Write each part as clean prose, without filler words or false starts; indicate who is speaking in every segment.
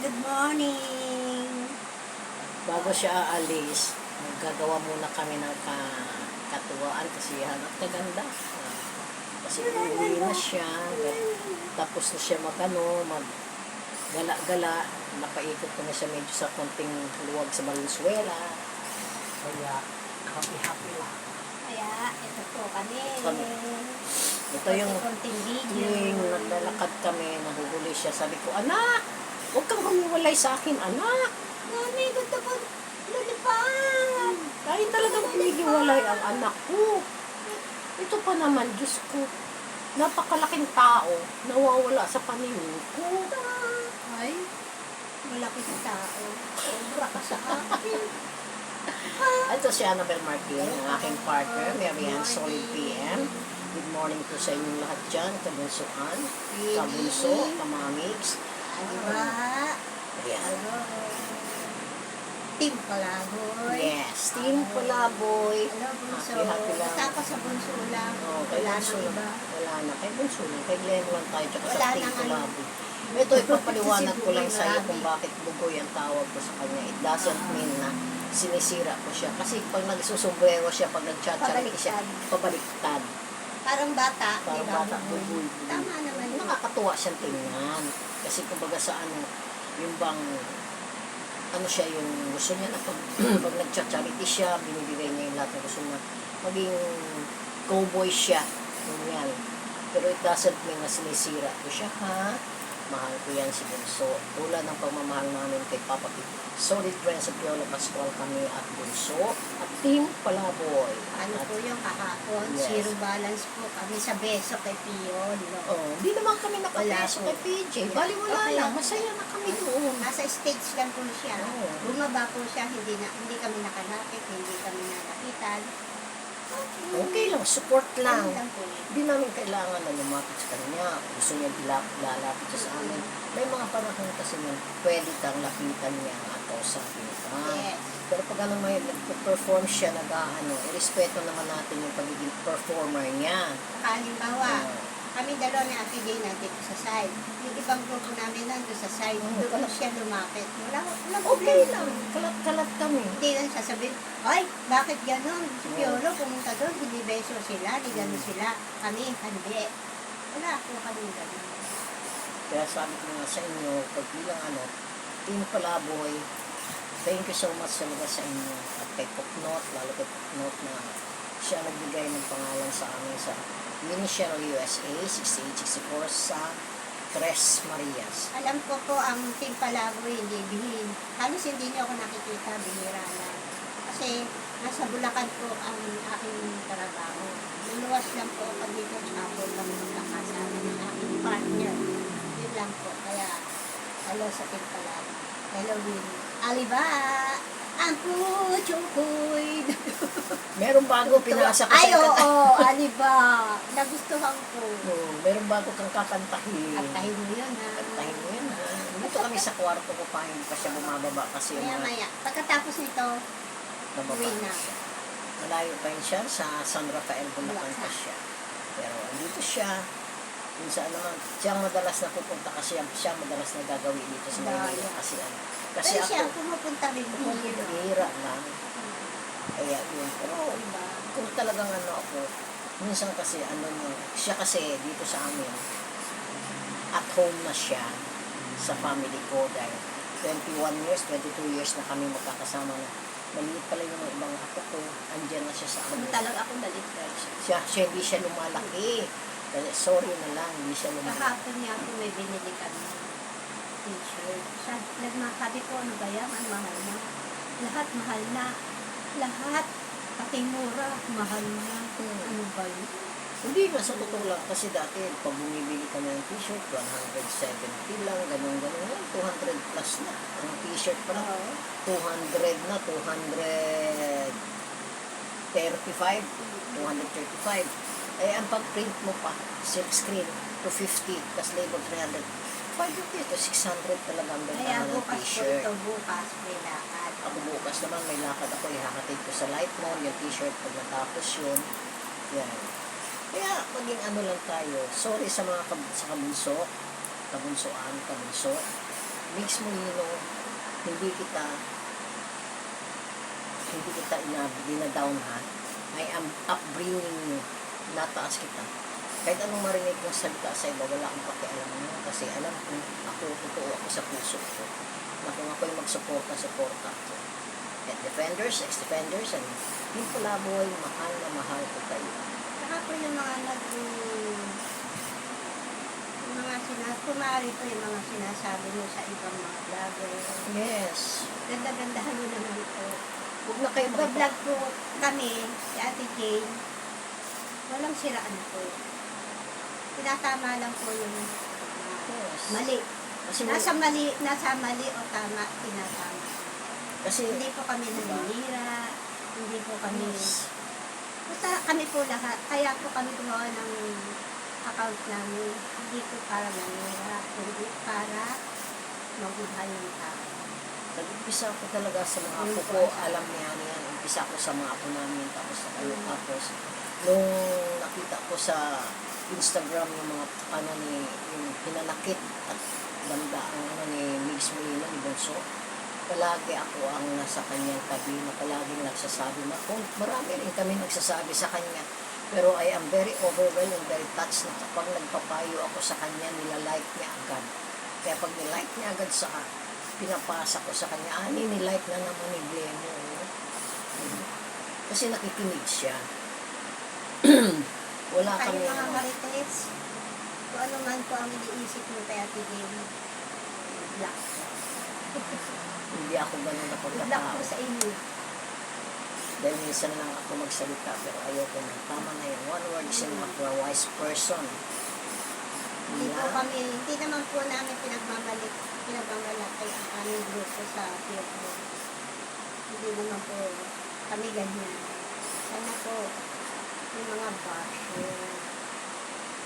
Speaker 1: Good morning!
Speaker 2: Bago siya aalis, gagawa muna kami ng katuwaan kasi hanap kaganda. Kasi uuwi na siya, tapos na siya mag-gala-gala, napaikot ko na siya medyo sa konting luwag sa Valenzuela. Kaya, happy-happy lang.
Speaker 1: Kaya, ito po kami.
Speaker 2: Ito yung
Speaker 1: konting video.
Speaker 2: tuwing naglalakad kami, nahuhuli siya. Sabi ko, anak, huwag kang humiwalay sa akin, anak.
Speaker 1: Mami, gusto ko lulipad.
Speaker 2: Dahil talagang humihiwalay ang anak ko. Ito pa naman, Diyos ko, napakalaking tao, nawawala sa paningin ko.
Speaker 1: Ay, malaki sa tao. Sobra ka sa akin.
Speaker 2: Ito si Annabelle Martin, ang aking partner, Marian Solid PM. Good morning po sa inyong lahat dyan, kabunsuan, kabunso, kamamix.
Speaker 1: Diba?
Speaker 2: Ayan.
Speaker 1: Hello. Team Palaboy.
Speaker 2: Yes, Team Palaboy.
Speaker 1: Hello, bunso.
Speaker 2: Happy lang.
Speaker 1: Basta ako sa bunso lang.
Speaker 2: Oh, kay
Speaker 1: Wala
Speaker 2: Bunso
Speaker 1: nang
Speaker 2: lang.
Speaker 1: iba.
Speaker 2: Wala na. Kay Bunso lang. Kay Glenn lang tayo. Tsaka
Speaker 1: Wala
Speaker 2: sa Team
Speaker 1: nang ano.
Speaker 2: Palaboy. Ito, ipapaliwanag ko lang
Speaker 1: Si
Speaker 2: sa iyo
Speaker 1: Bugoy
Speaker 2: kung bakit Bugoy ang tawag ko sa kanya. It doesn't mean na sinisira ko siya. Kasi pag nagsusumbrero siya, pag nagchat-charity siya, pabaliktad.
Speaker 1: Parang bata.
Speaker 2: Parang
Speaker 1: diba,
Speaker 2: bata,
Speaker 1: Bugoy?
Speaker 2: Bugoy.
Speaker 1: Tama naman yun.
Speaker 2: Nakakatuwa siyang tingnan. Kasi kumbaga sa ano, yung bang, ano siya yung gusto niya na pag nag-charity siya, binibigay niya yung lahat ng gusto niya. Maging cowboy siya. Ganyan. Pero it doesn't mean na sinisira ko siya, ha? Mahal ko yan si Bunso. Tulad ng pagmamahal namin kay Papa Pete. Solid friends of Piolo Pascual kami at Bunso at Team Palaboy.
Speaker 1: Ano po yung kahapon?
Speaker 2: Yes.
Speaker 1: Zero balance po kami sa beso kay Pion.
Speaker 2: Oh, hindi naman kami nakapeso
Speaker 1: Wala
Speaker 2: kay PJ. Bali wala
Speaker 1: Okay
Speaker 2: lang.
Speaker 1: lang.
Speaker 2: Masaya na kami doon.
Speaker 1: Nasa stage lang po siya.
Speaker 2: Oo.
Speaker 1: Bumaba po siya, hindi kami nakalapit, hindi kami nalapitan.
Speaker 2: Okay lang, support lang.
Speaker 1: Ano lang po yun.
Speaker 2: Hindi namin kailangan na lumapit sa kanya. Gusto niya lalapit siya sa amin. May mga panahon kasi na pwede kang lapitan niya at kausapin ka.
Speaker 1: Yes.
Speaker 2: Pero pag ano may nag-perform siya, irespeto naman natin yung pagiging performer niya.
Speaker 1: Halimbawa, kami dalawa ni Ate Jay nandito sa side. Yung ibang grupo namin nandito sa side, doon siya lumapit. Wala
Speaker 2: Okay lang, kalat-kalat kami.
Speaker 1: Hindi lang sasabihin, ay, bakit ganun? Si Piolo pumunta doon, hindi beso sila, hindi ganun sila. Kami, hindi. Wala po kami ganun.
Speaker 2: Kaya sabi ko nga sa inyo, pag bilang Team Palaboy, thank you so much talaga sa inyo. At kay Puknot, lalo kay Puknot na siya nagbigay ng pangalan sa amin sa Minichero USA 6864 sa Tres Marias.
Speaker 1: Alam ko po ang Team Palaboy hindi bihin. Halos hindi niyo ako nakikita, bihira na. Kasi nasa Bulacan po ang aking trabaho. Luluwas lang po ako dito, tsaka lang magkakasama ng aking partner. Yun lang po. Kaya, hello sa Team Palaboy. Hello, Winnie. Aliba! Ang puchokoy!
Speaker 2: Meron bago pinasa ko
Speaker 1: Ay,
Speaker 2: sa
Speaker 1: oo, aliba! Nagustuhan ko.
Speaker 2: Meron bago kang kakantahin.
Speaker 1: Kantahin mo yun, ha?
Speaker 2: Kantahin mo yan, ha? Dito kami sa kwarto ko pa, hindi pa siya bumababa kasi yung mga
Speaker 1: Maya. Pagkatapos nito,
Speaker 2: nababa
Speaker 1: uwi na.
Speaker 2: siya. Malayo pa yun siya, sa San Rafael Bulacan pa siya. Pero andito siya, minsan naman, siya madalas na pupunta kasi siya madalas na gagawin dito sa Manila kasi kasi
Speaker 1: Pero siya
Speaker 2: ako,
Speaker 1: pumupunta rin po.
Speaker 2: bihira lang. Kaya yun, pero
Speaker 1: Diba?
Speaker 2: kung talagang ako, minsan kasi siya kasi dito sa amin, at home na siya sa family ko dahil 21 years, 22 years na kami magkakasama na. Maliit pala yung ibang ako ko, andyan na siya sa
Speaker 1: Kung
Speaker 2: amin.
Speaker 1: talaga ako nalit
Speaker 2: Siya hindi siya lumalaki. Kasi sorry na lang, hindi siya lumalaki.
Speaker 1: Kahapon niya ako may binili kami t-shirt. Sabi ko, ano ba yan? Ang mahal na. Lahat mahal na. Lahat. Pati mura, mahal na. Ano ba yun?
Speaker 2: Hindi nga, sa totoo lang. Kasi dati, pag bumibili ka ng t-shirt, 170 lang, ganun. 200 plus na. Ang t-shirt pa lang, 200 na, 235, 235. Eh, ang pag-print mo pa, silk screen, 250, plus label 300. 550 to 600 talaga ang
Speaker 1: Kaya
Speaker 2: bentahan ng
Speaker 1: bukas po
Speaker 2: t-shirt.
Speaker 1: ito, bukas may lakad.
Speaker 2: Ako bukas naman, may lakad ako, ihahatid ko sa Light Mall, yung t-shirt pag natapos yun. Yan. Kaya, maging lang tayo. Sorry sa mga sa kabunso, kabunso. Mix Molino, hindi kita dinadown ha. I am upbringing you. Nataas kita. Kahit anong marinig kong salita sa iba, wala akong pakialam mo. Kasi alam ko, totoo ako sa puso ko. Na kung ako'y magsuporta ako. At defenders, ex-defenders, and people boy, mahal na mahal ko kayo.
Speaker 1: Saka po yung kumari po yung mga sinasabi mo sa ibang mga vlogger.
Speaker 2: Yes.
Speaker 1: Ganda-gandahan mo naman po.
Speaker 2: Huwag na kayo
Speaker 1: Nag-vlog po kami, si Ate Jane. Walang siraan po. Tinatama lang po yung
Speaker 2: Yes.
Speaker 1: mali.
Speaker 2: Kasi
Speaker 1: Nasa mali o tama, tinatama.
Speaker 2: kasi
Speaker 1: Hindi po kami naninira, hindi po kami,
Speaker 2: yes.
Speaker 1: basta kami po lahat, kaya po kami gumawa ng account namin, hindi po para nanira, kundi para mabuhay ng tao.
Speaker 2: Nag-umpisa ako talaga sa mga apo ko, alam niya yan. Umpisa ako sa mga apo namin, tapos tapos nung nakita ko sa Instagram yung mga yung hinanakit at banda ang ni Mix Molina, ni Bonso, palagi ako ang nasa kanyang tabi na palaging nagsasabi na marami rin kami nagsasabi sa kanya, pero I am very overwhelmed and very touched na kapag nagpapayo ako sa kanya, nilalike niya agad. Kaya pag nilike niya agad pinapasa ko sa kanya, nilike na naman ni Blemo. Kasi nakikinig siya. Wala
Speaker 1: Kayo
Speaker 2: kami
Speaker 1: mga marites, kung ano man po ang iniisip mo kay Ate Jane, black.
Speaker 2: hindi ako ganun na
Speaker 1: Black po
Speaker 2: pagkatao.
Speaker 1: sa inyo.
Speaker 2: Dahil minsan lang ako magsalita, pero ayoko na. Tama na yun. One word is enough for a wise person.
Speaker 1: Hindi po kami, hindi naman po namin pinagmamalaki ang aming grupo sa Facebook. Hindi naman po kami ganyan. Sana po, yung mga basher,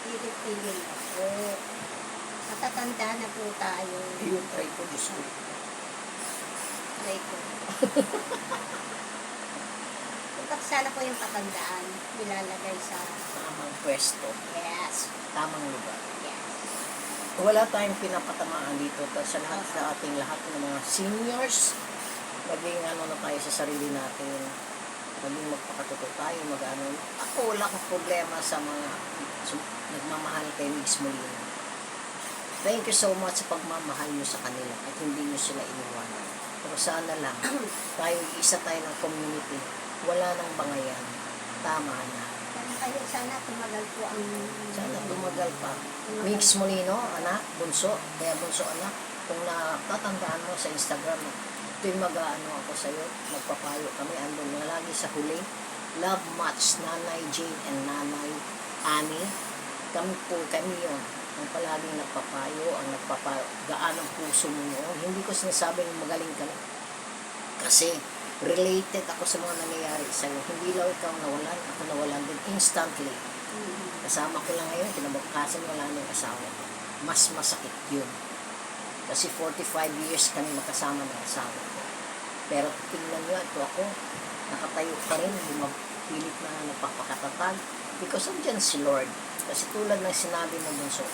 Speaker 1: pilit-pilit na po. Matatanda na po tayo.
Speaker 2: Yung try ko, Diyos ko.
Speaker 1: Try ko. Sana po yung patandaan nilalagay sa
Speaker 2: Tamang pwesto.
Speaker 1: yes.
Speaker 2: Tamang lugar.
Speaker 1: Yes.
Speaker 2: Wala tayong pinapatamaan dito sa lahat sa ating lahat ng mga seniors. Maging na tayo sa sarili natin. Maging magpakatuto tayo, Ako wala akong problema sa mga nagmamahal kay Mix Molina. Thank you so much sa pagmamahal nyo sa kanila at hindi nyo sila iniwanan. Pero sana lang, isa tayo ng community. Wala nang bangayan. Tama na.
Speaker 1: Sana tumagal po ang
Speaker 2: Sana tumagal pa. Mix Molino, anak, bunso. Kaya bunso, anak. Kung natatandaan mo sa Instagram, ito yung ako sa'yo. Magpapayo kami. Andun na lagi sa huli. Love Match, Nanay Jane and Nanay Annie. Kami yun. Ang palaging nagpapayo, ang gaan ang puso mo noon. Hindi ko sinasabing magaling ka na. Kasi, related ako sa mga nangyayari sa'yo. Hindi lang ikaw nawalan, ako nawalan din instantly. Kasama ko lang ngayon, kinabukasan wala na yung asawa ko. Mas masakit yun. Kasi 45 years kami makasama ng asawa ko. Pero tingnan nyo, ito ako, nakatayo pa rin, pilit na napapakatatag. Because andyan si Lord. Kasi tulad ng sinabi mo dun, so,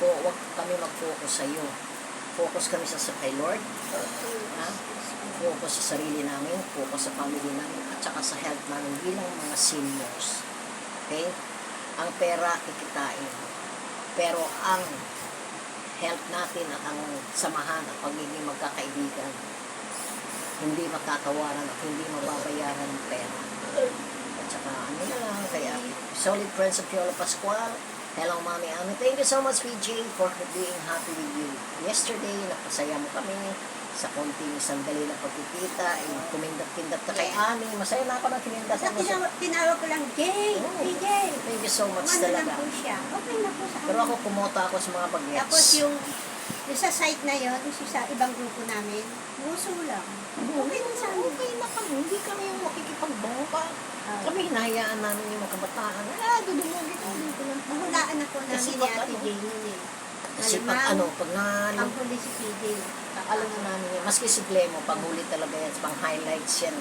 Speaker 2: huwag kami mag-focus sa iyo. Focus kami sa kay Lord. Ha? Focus sa sarili namin, focus sa family namin, at saka sa health namin bilang mga seniors. Okay? Ang pera kikitain. Pero ang health natin at ang samahan at pagiging magkakaibigan, hindi makakawaran at hindi mababayaran ng pera. At saka ano na lang, kaya solid friends of Piolo Pascual. Hello, Mami Ami. Thank you so much, PJ, for being happy with you. Yesterday, napasaya mo kami sa konting sandali na pagkikita. Kumindat-kindat ka kay Ami. Masaya na ako na kinindat
Speaker 1: Basta tinawag ko lang, Jay,
Speaker 2: Oh.
Speaker 1: PJ.
Speaker 2: Thank you so much
Speaker 1: Ano lang
Speaker 2: talaga.
Speaker 1: po siya. Okay na po sa
Speaker 2: Pero
Speaker 1: akin.
Speaker 2: ako, pumota ako sa mga bagets.
Speaker 1: Tapos yung sa site na yon, yung sa ibang grupo namin, muso lang. Okay na sa amin.
Speaker 2: Okay na kami. Hindi kami yung makikipagbangka.
Speaker 1: Ah.
Speaker 2: Kami hinahayaan namin yung mga kabataan. Dudumugin ko dito lang.
Speaker 1: Mahulaan ako
Speaker 2: Kasi
Speaker 1: namin ni
Speaker 2: pag
Speaker 1: Ate
Speaker 2: ano,
Speaker 1: Jane yun eh.
Speaker 2: Kasi pag pag
Speaker 1: Ang huli si PJ.
Speaker 2: alam na namin yan, maski si Glemo, pag huli talaga yan, pang highlights yan.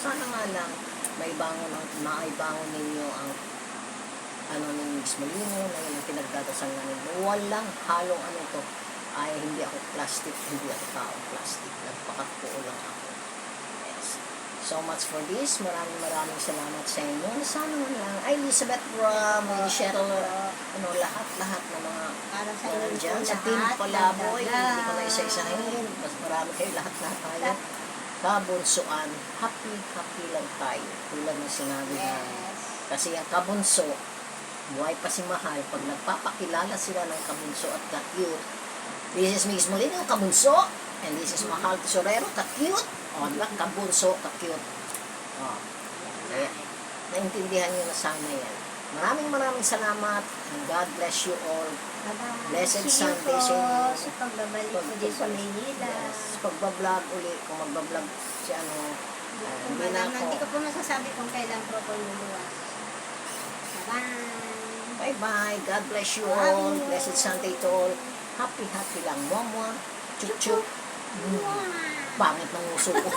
Speaker 2: Sana nga lang, maibangon ninyo ang ni Mix Molino, na yun ang pinagdadasal namin. Walang halong ay hindi ako plastic, hindi ako taong plastic. Nagpakatotoo lang ako. Yes. So much for this. Maraming salamat sa inyo. Sana man lang. Ay, Elizabeth Ram, Cheryl, lahat ng mga
Speaker 1: Para sa inyo
Speaker 2: dyan,
Speaker 1: po
Speaker 2: sa Team
Speaker 1: lahat.
Speaker 2: Palaboy,
Speaker 1: Dada.
Speaker 2: hindi ko na isa-isahin. Mas marami kayo lahat tayo. Kabunsuan, happy lang tayo. Tulad ng sinabi namin.
Speaker 1: Yes.
Speaker 2: Kasi ang kabunso, buhay pa si Mahal, pag nagpapakilala sila ng kabunso at ka-cute, this is Miss Molina, kabunso, and this is Mahal Tesorero, ka-cute. O, diba? Kabunso, ka-cute. O, kaya, naintindihan nyo na sana yan. Maraming salamat, and God bless you all.
Speaker 1: Bye-bye.
Speaker 2: Blessed
Speaker 1: See you
Speaker 2: Sunday
Speaker 1: po
Speaker 2: sa inyo.
Speaker 1: sa pagbabalik ko dito sa Maynila.
Speaker 2: Yes, pagbablog uli, kung magbablog si hindi na ako.
Speaker 1: Hindi ko po masasabi kung kailan po ako luluwas. Bye-bye.
Speaker 2: Bye-bye. God bless you
Speaker 1: Love
Speaker 2: all.
Speaker 1: you.
Speaker 2: Blessed Sunday to all. Happy lang. Mwah, mwah. Chuk, chuk.
Speaker 1: Mwah.
Speaker 2: Pangit ng uso ko.